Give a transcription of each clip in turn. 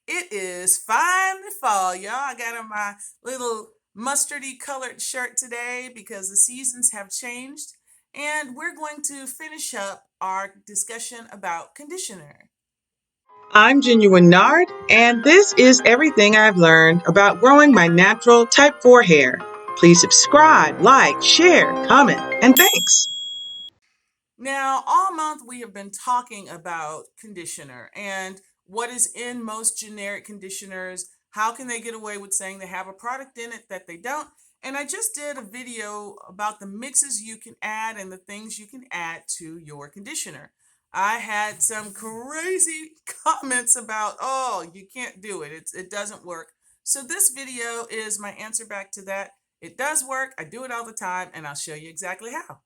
It is finally fall, y'all. I got on my little mustardy colored shirt today because the seasons have changed. And we're going to finish up our discussion about conditioner. I'm Genuine Nard, and this is everything I've learned about growing my natural type 4 hair. Please subscribe, like, share, comment, and thanks. Now, all month we have been talking about conditioner and what is in most generic conditioners. How can they get away with saying they have a product in it that they don't? And I just did a video about the mixes you can add and the things you can add to your conditioner. I had some crazy comments about, oh, you can't do it. It doesn't work. So this video is my answer back to that. It does work. I do it all the time, and I'll show you exactly how.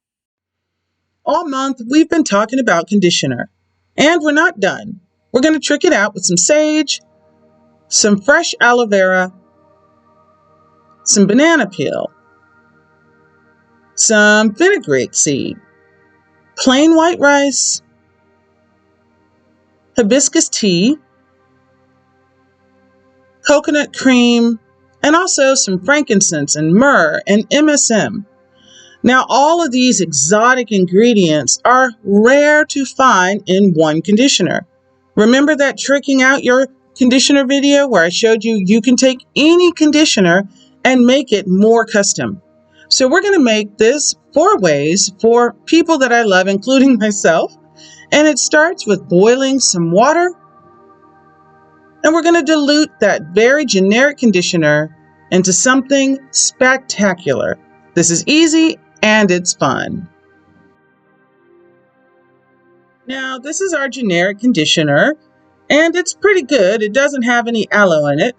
All month, we've been talking about conditioner, and we're not done. We're going to trick it out with some sage, some fresh aloe vera, some banana peel, some fenugreek seed, plain white rice, hibiscus tea, coconut cream, and also some frankincense and myrrh and MSM. Now, all of these exotic ingredients are rare to find in one conditioner. Remember that tricking out your conditioner video where I showed you you can take any conditioner and make it more custom. So we're going to make this 4 ways for people that I love, including myself. And it starts with boiling some water, and we're going to dilute that very generic conditioner into something spectacular. This is easy and it's fun. Now, this is our generic conditioner, and it's pretty good. It doesn't have any aloe in it,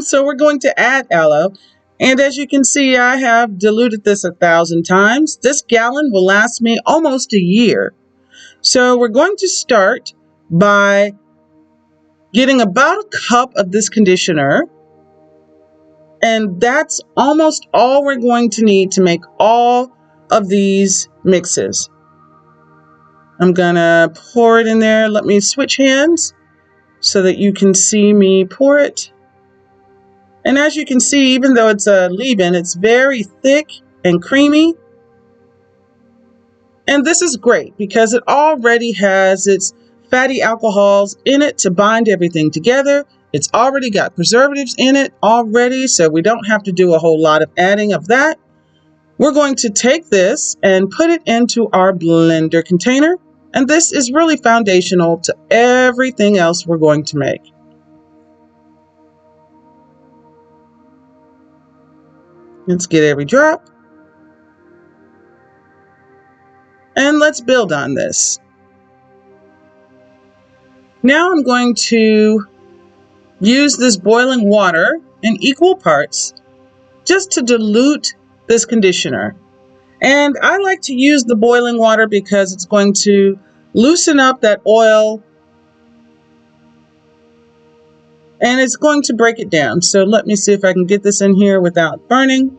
so we're going to add aloe. And as you can see, I have diluted this 1,000 times. This gallon will last me almost a year. So we're going to start by getting about a cup of this conditioner, and that's almost all we're going to need to make all of these mixes. I'm gonna pour it in there. Let me switch hands so that you can see me pour it. And as you can see, even though it's a leave-in, it's very thick and creamy. And this is great because it already has its fatty alcohols in it to bind everything together. It's already got preservatives in it already, so we don't have to do a whole lot of adding of that. We're going to take this and put it into our blender container. And this is really foundational to everything else we're going to make. Let's get every drop. And let's build on this. Now I'm going to use this boiling water in equal parts just to dilute this conditioner. And I like to use the boiling water because it's going to loosen up that oil and it's going to break it down. So let me see if I can get this in here without burning.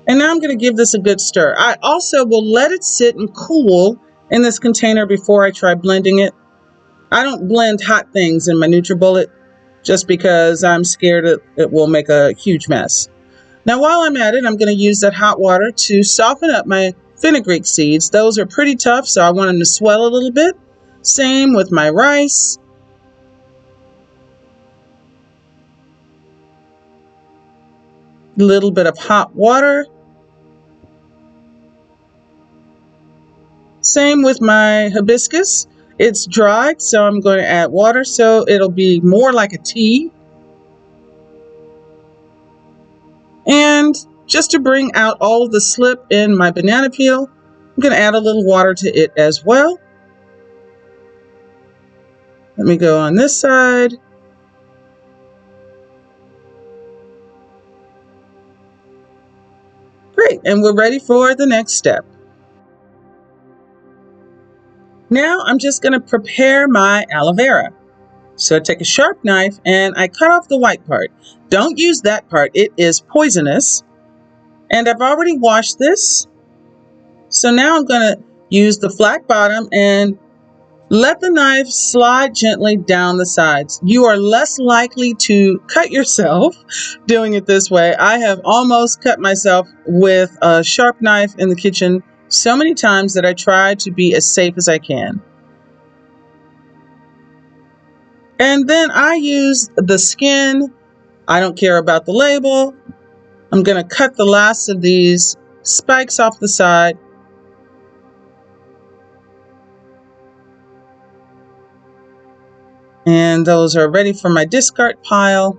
And now I'm going to give this a good stir. I also will let it sit and cool in this container before I try blending it. I don't blend hot things in my NutriBullet just because I'm scared it will make a huge mess. Now, while I'm at it, I'm going to use that hot water to soften up my fenugreek seeds. Those are pretty tough, so I want them to swell a little bit. Same with my rice. A little bit of hot water. Same with my hibiscus. It's dried, so I'm going to add water so it'll be more like a tea. And just to bring out all of the slip in my banana peel, I'm going to add a little water to it as well. Let me go on this side. Great, and we're ready for the next step. Now I'm just going to prepare my aloe vera. So I take a sharp knife and I cut off the white part. Don't use that part, it is poisonous. And I've already washed this. So now I'm going to use the flat bottom and Let the knife slide gently down the sides. You are less likely to cut yourself doing it this way. I have almost cut myself with a sharp knife in the kitchen so many times that I try to be as safe as I can. And then I use the skin. I don't care about the label. I'm going to cut the last of these spikes off the side. And those are ready for my discard pile.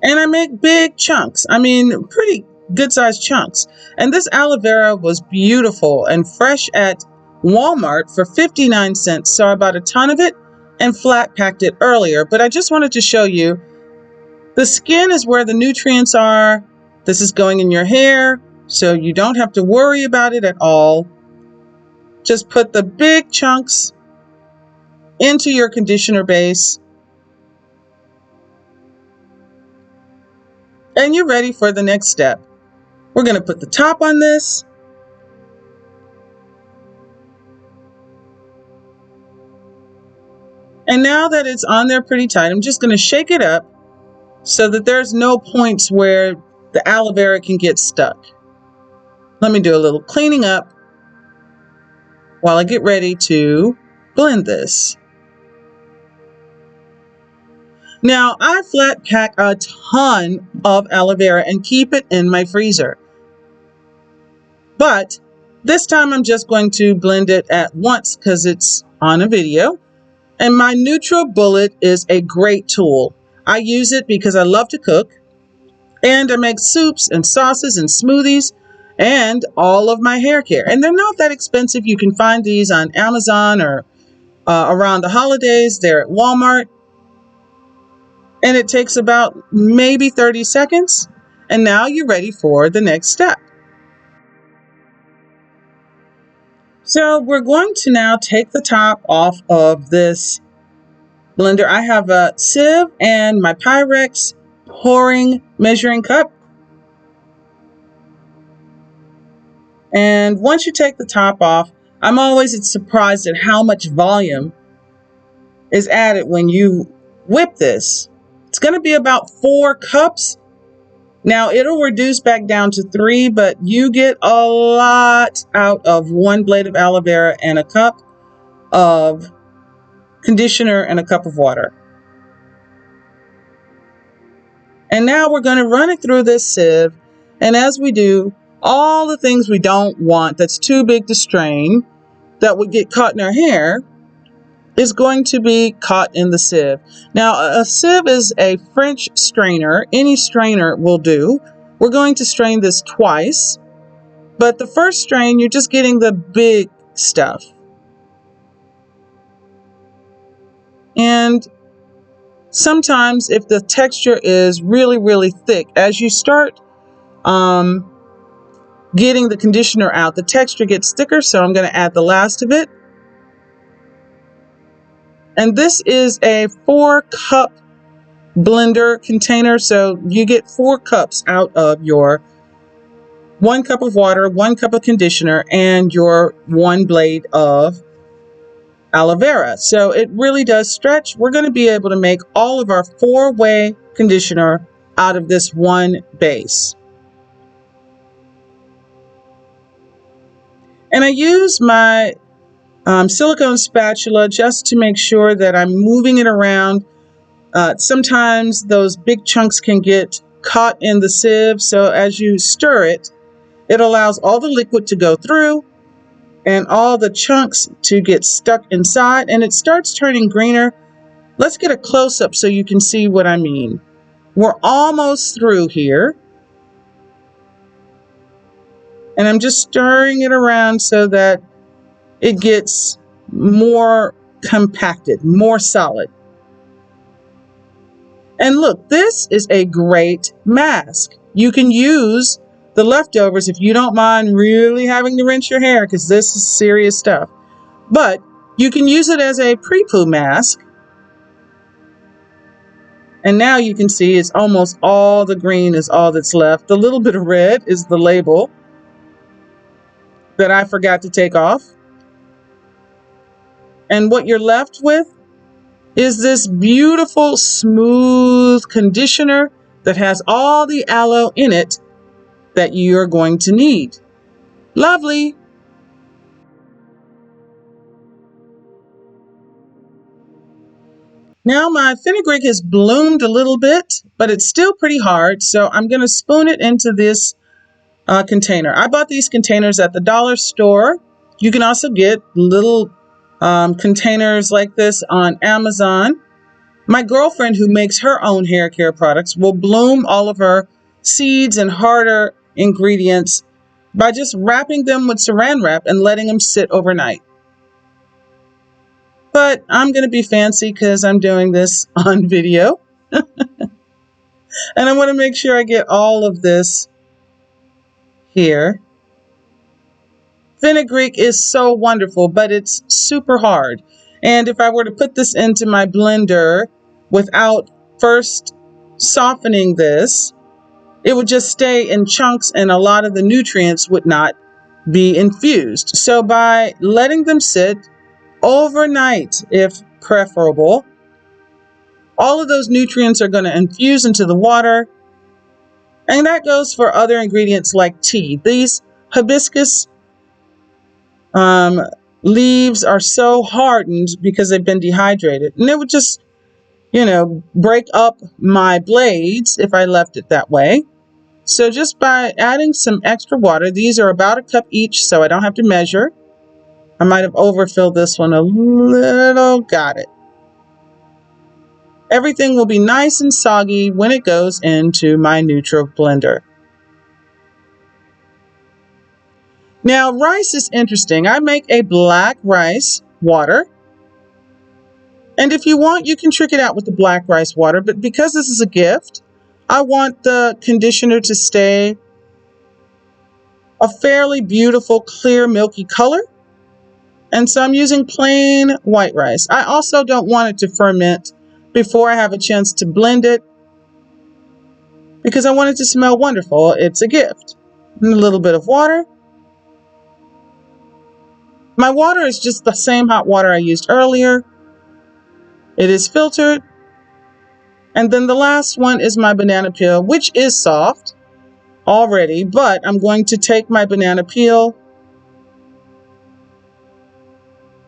And I make big chunks. I mean, pretty good sized chunks. And this aloe vera was beautiful and fresh at Walmart for 59 cents. So I bought a ton of it and flat packed it earlier. But I just wanted to show you the skin is where the nutrients are. This is going in your hair, so you don't have to worry about it at all. Just put the big chunks into your conditioner base. And you're ready for the next step. We're going to put the top on this. And now that it's on there pretty tight, I'm just going to shake it up so that there's no points where the aloe vera can get stuck. Let me do a little cleaning up while I get ready to blend this. Now, I flat pack a ton of aloe vera and keep it in my freezer. But this time I'm just going to blend it at once because it's on a video. And my NutriBullet is a great tool. I use it because I love to cook. And I make soups and sauces and smoothies and all of my hair care. And they're not that expensive. You can find these on Amazon or around the holidays. They're at Walmart. And it takes about maybe 30 seconds. And now you're ready for the next step. So we're going to now take the top off of this blender. I have a sieve and my Pyrex pouring measuring cup. And once you take the top off, I'm always surprised at how much volume is added when you whip this. It's going to be about 4 cups. Now it'll reduce back down to 3, but you get a lot out of 1 blade of aloe vera and a cup of conditioner and a cup of water. And now we're going to run it through this sieve. And as we do, all the things we don't want that's too big to strain that would get caught in our hair is going to be caught in the sieve. Now, a sieve is a French strainer. Any strainer will do. We're going to strain this twice. But the first strain, you're just getting the big stuff. And sometimes if the texture is really, really thick, as you start getting the conditioner out, the texture gets thicker, so I'm going to add the last of it. And this is a 4-cup blender container, so you get 4 cups out of your 1 cup of water, 1 cup of conditioner, and your 1 blade of aloe vera. So it really does stretch. We're going to be able to make all of our 4-way conditioner out of this one base. And I use my silicone spatula just to make sure that I'm moving it around. Sometimes those big chunks can get caught in the sieve, so as you stir it, it allows all the liquid to go through and all the chunks to get stuck inside, and it starts turning greener. Let's get a close-up so you can see what I mean. We're almost through here. And I'm just stirring it around so that it gets more compacted, more solid. And look, this is a great mask. You can use the leftovers if you don't mind really having to rinse your hair, because this is serious stuff. But you can use it as a pre-poo mask. And now you can see it's almost all the green is all that's left. The little bit of red is the label that I forgot to take off. And what you're left with is this beautiful, smooth conditioner that has all the aloe in it that you're going to need. Lovely. Now my fenugreek has bloomed a little bit, but it's still pretty hard. So I'm going to spoon it into this container. I bought these containers at the dollar store. You can also get little containers like this on Amazon. My girlfriend, who makes her own hair care products, will bloom all of her seeds and harder ingredients by just wrapping them with saran wrap and letting them sit overnight. But I'm going to be fancy because I'm doing this on video. And I want to make sure I get all of this here. Fenugreek is so wonderful, but it's super hard. And if I were to put this into my blender without first softening this, it would just stay in chunks and a lot of the nutrients would not be infused. So by letting them sit overnight, if preferable, all of those nutrients are going to infuse into the water. And that goes for other ingredients like tea. These hibiscus leaves are so hardened because they've been dehydrated. And it would just, break up my blades if I left it that way. So just by adding some extra water, these are about a cup each, so I don't have to measure. I might have overfilled this one a little. Got it. Everything will be nice and soggy when it goes into my Nutro blender. Now, rice is interesting. I make a black rice water. And if you want, you can trick it out with the black rice water. But because this is a gift, I want the conditioner to stay a fairly beautiful, clear, milky color. And so I'm using plain white rice. I also don't want it to ferment before I have a chance to blend it because I want it to smell wonderful. It's a gift. And a little bit of water. My water is just the same hot water I used earlier. It is filtered. And then the last one is my banana peel, which is soft already, but I'm going to take my banana peel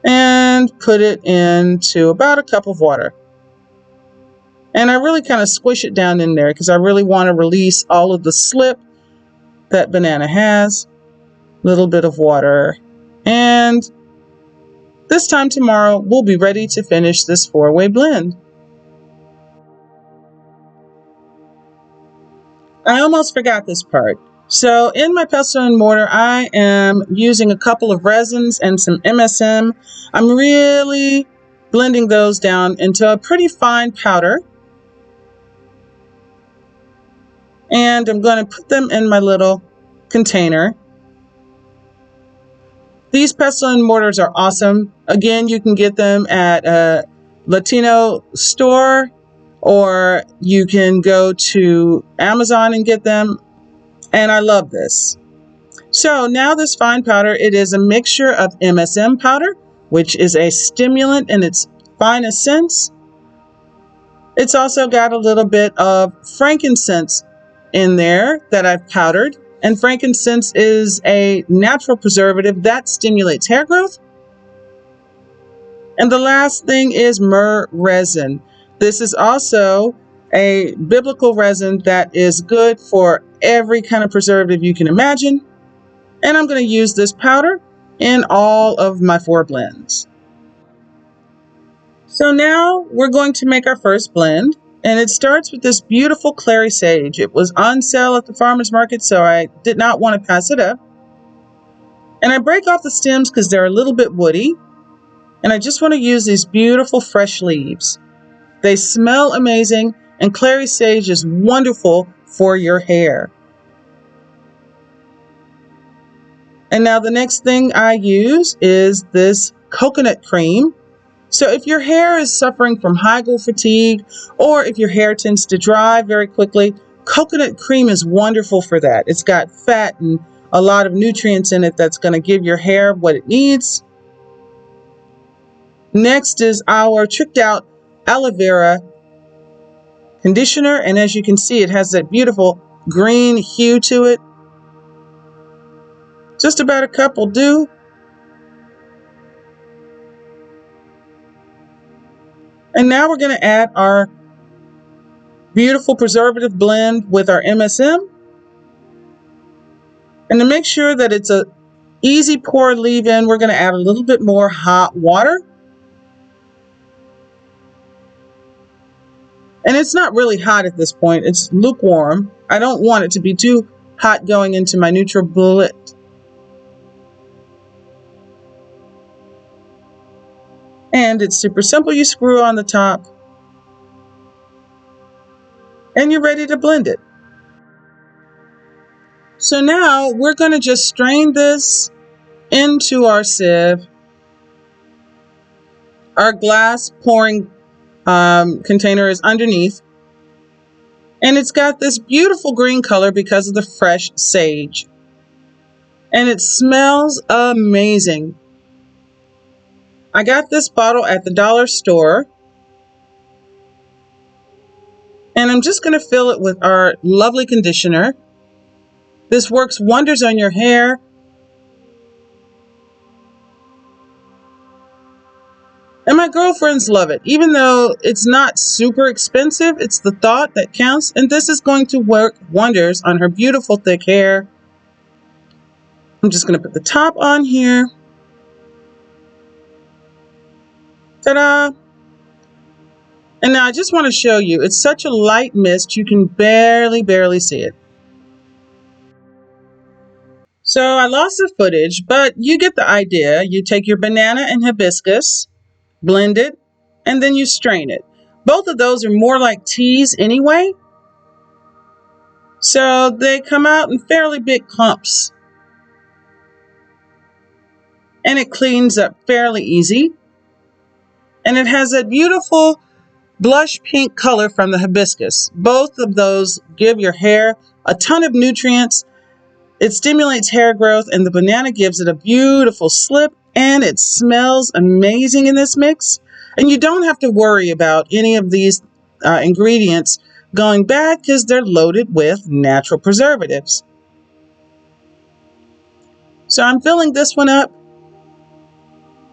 and put it into about a cup of water. And I really kind of squish it down in there because I really want to release all of the slip that banana has. A little bit of water. And this time tomorrow, we'll be ready to finish this 4-way blend. I almost forgot this part. So in my pestle and mortar, I am using a couple of resins and some MSM. I'm really blending those down into a pretty fine powder. And I'm going to put them in my little container. These pestle and mortars are awesome. Again, you can get them at a Latino store, or you can go to Amazon and get them. And I love this. So now this fine powder, it is a mixture of MSM powder, which is a stimulant in its finest sense. It's also got a little bit of frankincense in there that I've powdered. And frankincense is a natural preservative that stimulates hair growth. And the last thing is myrrh resin. This is also a biblical resin that is good for every kind of preservative you can imagine. And I'm going to use this powder in all of my 4 blends. So now we're going to make our first blend. And it starts with this beautiful clary sage. It was on sale at the farmer's market, so I did not want to pass it up. And I break off the stems because they're a little bit woody. And I just want to use these beautiful fresh leaves. They smell amazing, and clary sage is wonderful for your hair. And now the next thing I use is this coconut cream. So if your hair is suffering from high growth fatigue, or if your hair tends to dry very quickly, coconut cream is wonderful for that. It's got fat and a lot of nutrients in it that's going to give your hair what it needs. Next is our tricked out aloe vera conditioner. And as you can see, it has that beautiful green hue to it. Just about a cup will do. And now we're going to add our beautiful preservative blend with our MSM. And to make sure that it's a easy pour leave-in, we're going to add a little bit more hot water. And it's not really hot at this point. It's lukewarm. I don't want it to be too hot going into my NutriBullet. And it's super simple. You screw on the top and you're ready to blend it. So now we're going to just strain this into our sieve. Our glass pouring container is underneath. And it's got this beautiful green color because of the fresh sage. And it smells amazing. I got this bottle at the dollar store. And I'm just going to fill it with our lovely conditioner. This works wonders on your hair. And my girlfriends love it. Even though it's not super expensive, it's the thought that counts. And this is going to work wonders on her beautiful thick hair. I'm just going to put the top on here. Ta-da! And now I just want to show you, it's such a light mist, you can barely see it. So I lost the footage, but you get the idea. You take your banana and hibiscus, blend it, and then you strain it. Both of those are more like teas anyway. So they come out in fairly big clumps. And it cleans up fairly easy. And it has that beautiful blush pink color from the hibiscus. Both of those give your hair a ton of nutrients. It stimulates hair growth, and the banana gives it a beautiful slip, and it smells amazing in this mix. And you don't have to worry about any of these ingredients going bad because they're loaded with natural preservatives. So I'm filling this one up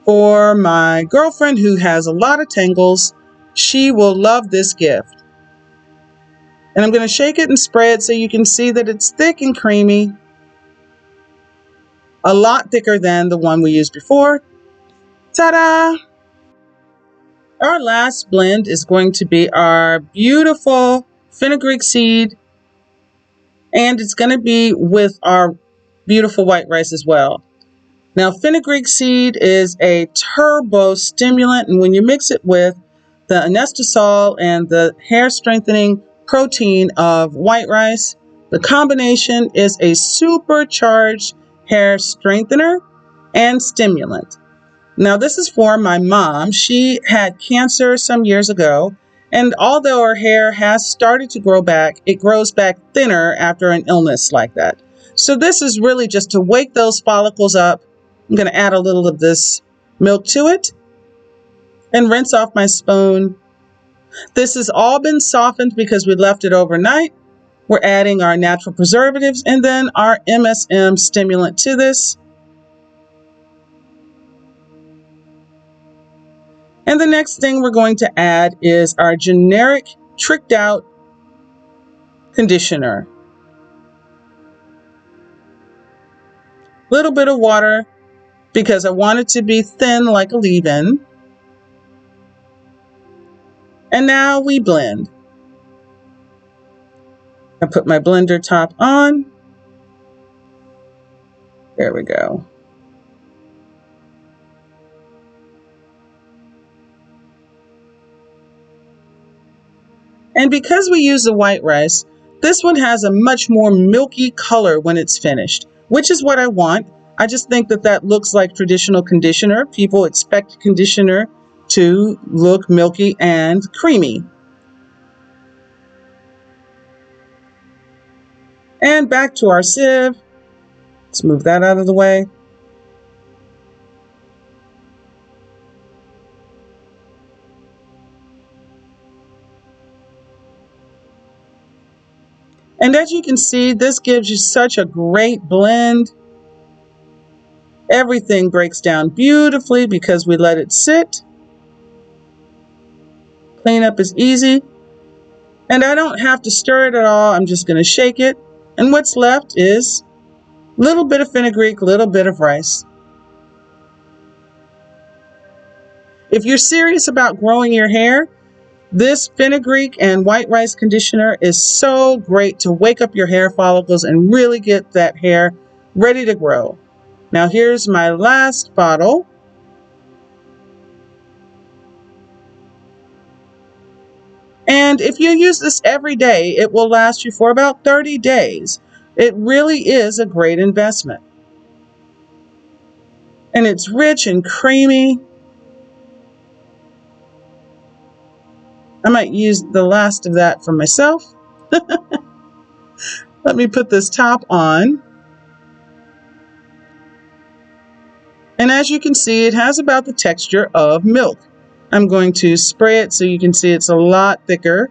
for my girlfriend who has a lot of tangles. She will love this gift. And I'm going to shake it and spread so you can see that it's thick and creamy. A lot thicker than the one we used before. Ta-da! Our last blend is going to be our beautiful fenugreek seed. And it's going to be with our beautiful white rice as well. Now, fenugreek seed is a turbo stimulant, and when you mix it with the anestasol and the hair strengthening protein of white rice, the combination is a supercharged hair strengthener and stimulant. Now, this is for my mom. She had cancer some years ago, and although her hair has started to grow back, it grows back thinner after an illness like that. So this is really just to wake those follicles up. I'm going to add a little of this milk to it and rinse off my spoon. This has all been softened because we left it overnight. We're adding our natural preservatives and then our MSM stimulant to this. And the next thing we're going to add is our generic tricked out conditioner. Little bit of water because I want it to be thin like a leave-in. And now we blend. I put my blender top on. There we go. And because we use the white rice, this one has a much more milky color when it's finished, which is what I want. I just think that that looks like traditional conditioner. People expect conditioner to look milky and creamy. And back to our sieve. Let's move that out of the way. And as you can see, this gives you such a great blend. Everything breaks down beautifully because we let it sit. Cleanup is easy. And I don't have to stir it at all. I'm just going to shake it. And what's left is a little bit of fenugreek, a little bit of rice. If you're serious about growing your hair, this fenugreek and white rice conditioner is so great to wake up your hair follicles and really get that hair ready to grow. Now here's my last bottle. And if you use this every day, it will last you for about 30 days. It really is a great investment. And it's rich and creamy. I might use the last of that for myself. Let me put this top on. And as you can see, it has about the texture of milk. I'm going to spray it so you can see it's a lot thicker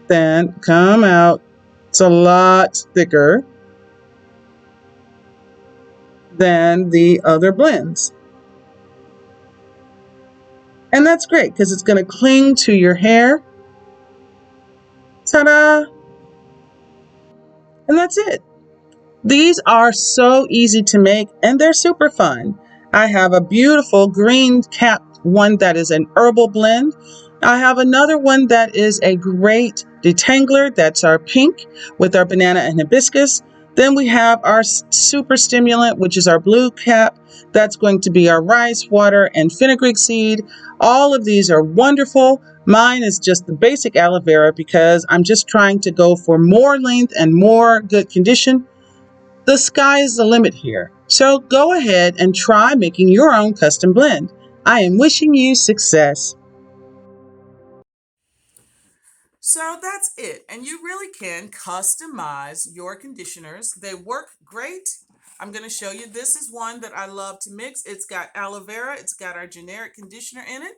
than, come out, it's a lot thicker than the other blends. And that's great because it's going to cling to your hair. Ta-da! And that's it. These are so easy to make and they're super fun. I have a beautiful green capped one that is an herbal blend. I have another one that is a great detangler. That's our pink with our banana and hibiscus. Then we have our super stimulant, which is our blue cap. That's going to be our rice, water, and fenugreek seed. All of these are wonderful. Mine is just the basic aloe vera because I'm just trying to go for more length and more good condition. The sky is the limit here, so go ahead and try making your own custom blend. I am wishing you success. So that's it. And you really can customize your conditioners. They work great. I'm going to show you. This is one that I love to mix. It's got aloe vera. It's got our generic conditioner in it.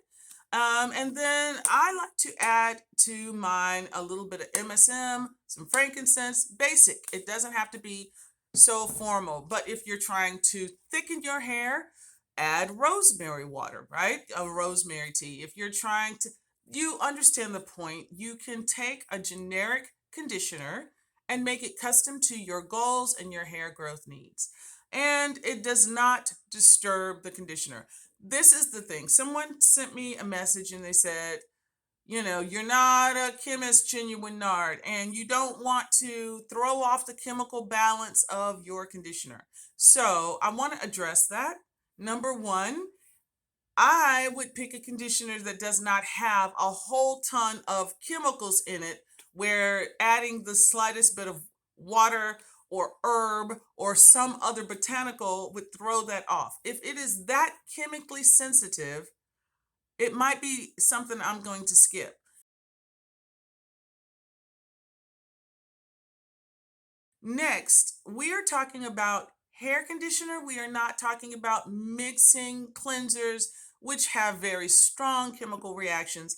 And then I like to add to mine a little bit of MSM, some frankincense, basic. It doesn't have to be so formal. But if you're trying to thicken your hair, add rosemary water, right? A rosemary tea. If you're trying to, you understand the point. You can take a generic conditioner and make it custom to your goals and your hair growth needs. And it does not disturb the conditioner. This is the thing. Someone sent me a message and they said, you're not a chemist, genuine nard, and you don't want to throw off the chemical balance of your conditioner. So I want to address that. Number one, I would pick a conditioner that does not have a whole ton of chemicals in it, where adding the slightest bit of water or herb or some other botanical would throw that off. If it is that chemically sensitive, it might be something I'm going to skip. Next, we are talking about hair conditioner. We are not talking about mixing cleansers, which have very strong chemical reactions.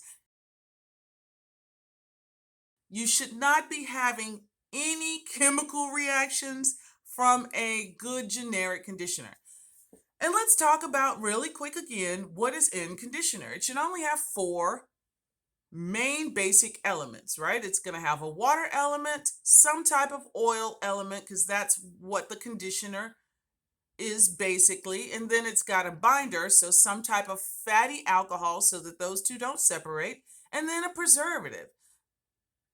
You should not be having any chemical reactions from a good generic conditioner. And let's talk about really quick again what is in conditioner. It should only have four main basic elements, right? It's going to have a water element, some type of oil element, because that's what the conditioner is basically. And then it's got a binder, so some type of fatty alcohol so that those two don't separate, and then a preservative.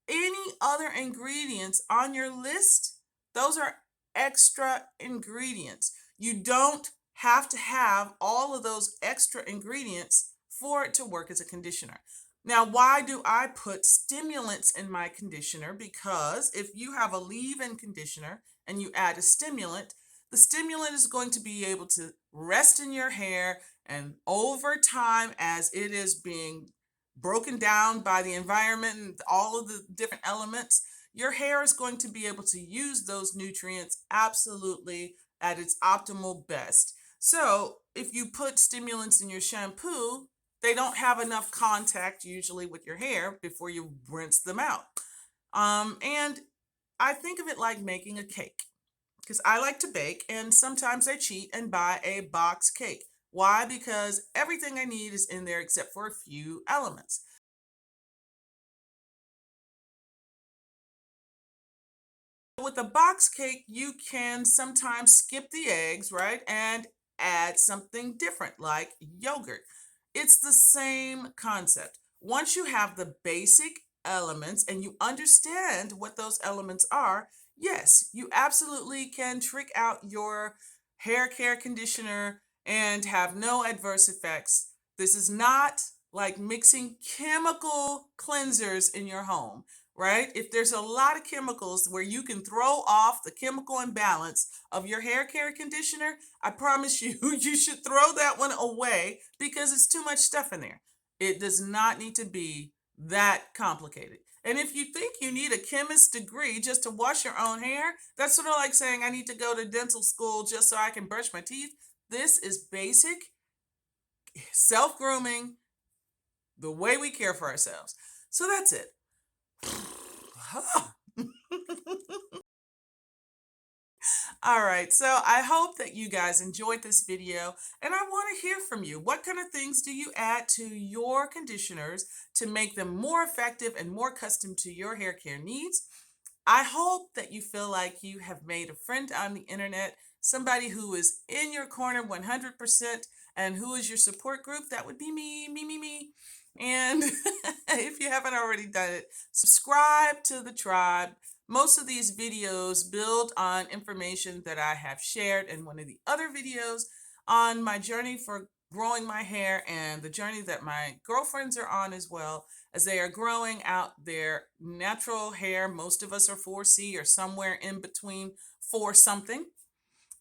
Any other ingredients on your list, those are extra ingredients. You don't have to have all of those extra ingredients for it to work as a conditioner. Now, why do I put stimulants in my conditioner? Because if you have a leave-in conditioner and you add a stimulant, the stimulant is going to be able to rest in your hair, and over time, as it is being broken down by the environment and all of the different elements, your hair is going to be able to use those nutrients absolutely at its optimal best. So if you put stimulants in your shampoo, they don't have enough contact usually with your hair before you rinse them out. And I think of it like making a cake because I like to bake and sometimes I cheat and buy a box cake. Why? Because everything I need is in there except for a few elements. With a box cake, you can sometimes skip the eggs, right? And add something different like yogurt. It's the same concept. Once you have the basic elements and you understand what those elements are, yes, you absolutely can trick out your hair care conditioner and have no adverse effects. This is not like mixing chemical cleansers in your home, right? If there's a lot of chemicals where you can throw off the chemical imbalance of your hair care conditioner, I promise you, you should throw that one away because it's too much stuff in there. It does not need to be that complicated. And if you think you need a chemist's degree just to wash your own hair, that's sort of like saying I need to go to dental school just so I can brush my teeth. This is basic self grooming, the way we care for ourselves. So that's it. All right, so I hope that you guys enjoyed this video and I want to hear from you. What kind of things do you add to your conditioners to make them more effective and more custom to your hair care needs? I hope that you feel like you have made a friend on the internet, somebody who is in your corner 100% and who is your support group. That would be me. And if you haven't already done it, subscribe to the tribe. Most of these videos build on information that I have shared in one of the other videos on my journey for growing my hair and the journey that my girlfriends are on as well as they are growing out their natural hair. Most of us are 4C or somewhere in between 4 something.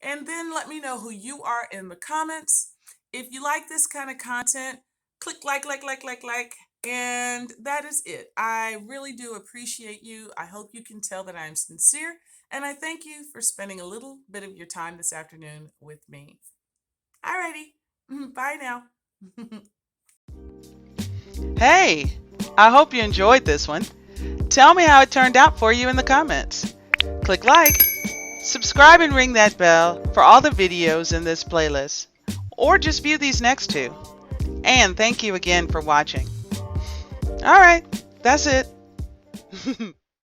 And then let me know who you are in the comments. If you like this kind of content, click like. And that is it. I really do appreciate you. I hope you can tell that I'm sincere. And I thank you for spending a little bit of your time this afternoon with me. Alrighty. Bye now. Hey, I hope you enjoyed this one. Tell me how it turned out for you in the comments. Click like, subscribe and ring that bell for all the videos in this playlist, or just view these next two. And thank you again for watching. Alright, that's it.